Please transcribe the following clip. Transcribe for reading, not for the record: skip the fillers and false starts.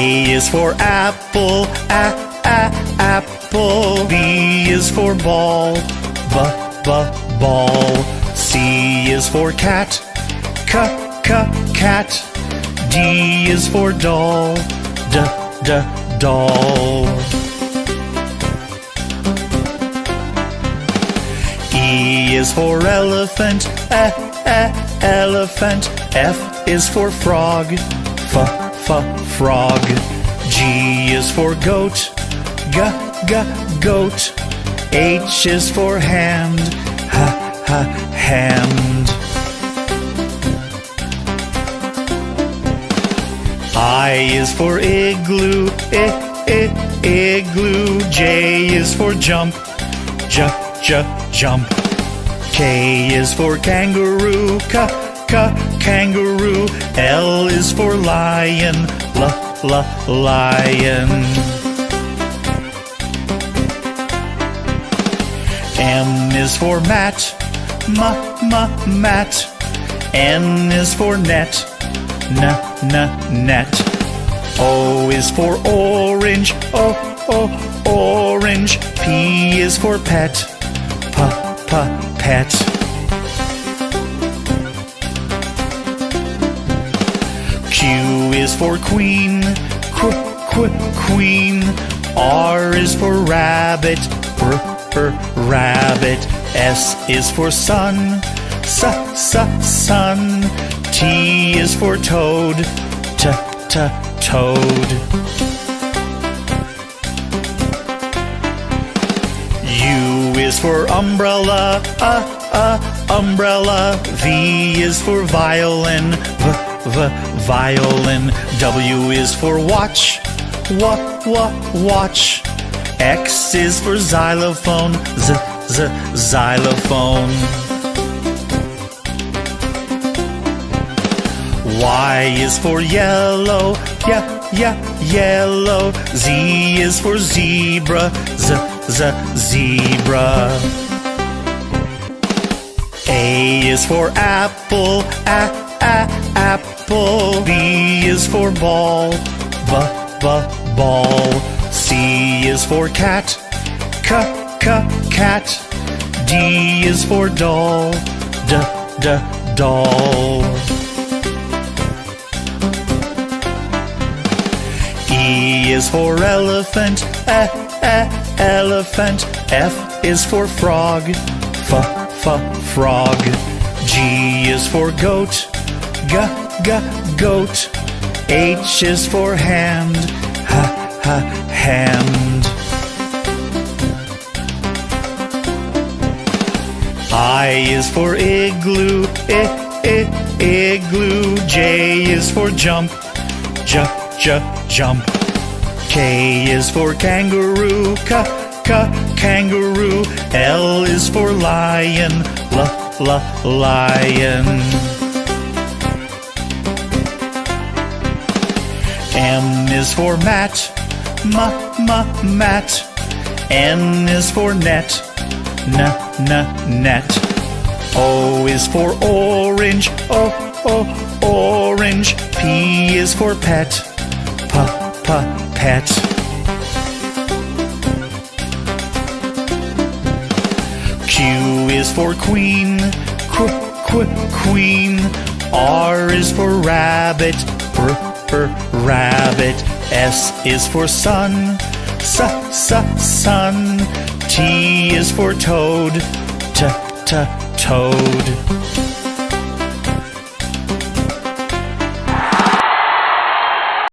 A is for apple, apple. B is for ball, ball. C is for cat, cat. D is for doll, doll. E is for elephant, elephant. F is for frog, frog. G is for goat, goat. H is for hand, hand. I is for igloo, igloo. J is for jump, jump. K is for kangaroo, kangaroo. L is for lion, lion. M is for mat, mat. N is for net, net. O is for orange, orange. P is for pet, pet. Q is for queen, queen. R is for rabbit, rabbit. S is for sun, sun. T is for toad, toad. U is for umbrella, umbrella. V is for violin, violin. W is for watch, watch. X is for xylophone, xylophone. Y is for yellow, yellow. Z is for zebra, zebra. A is for apple, apple. B is for ball, ball. C is for cat, cat. D is for doll, doll. E is for elephant, elephant. F is for frog, frog. G is for goat, goat. H is for hand, hand. I is for igloo, igloo. J is for jump, jump. K is for kangaroo, kangaroo. L is for lion, lion. M is for mat, mat. N is for net, net. O is for orange, orange. P is for pet, pet. Q is for queen, queen. R is for rabbit, rabbit. S is for sun, sun. T is for toad, toad.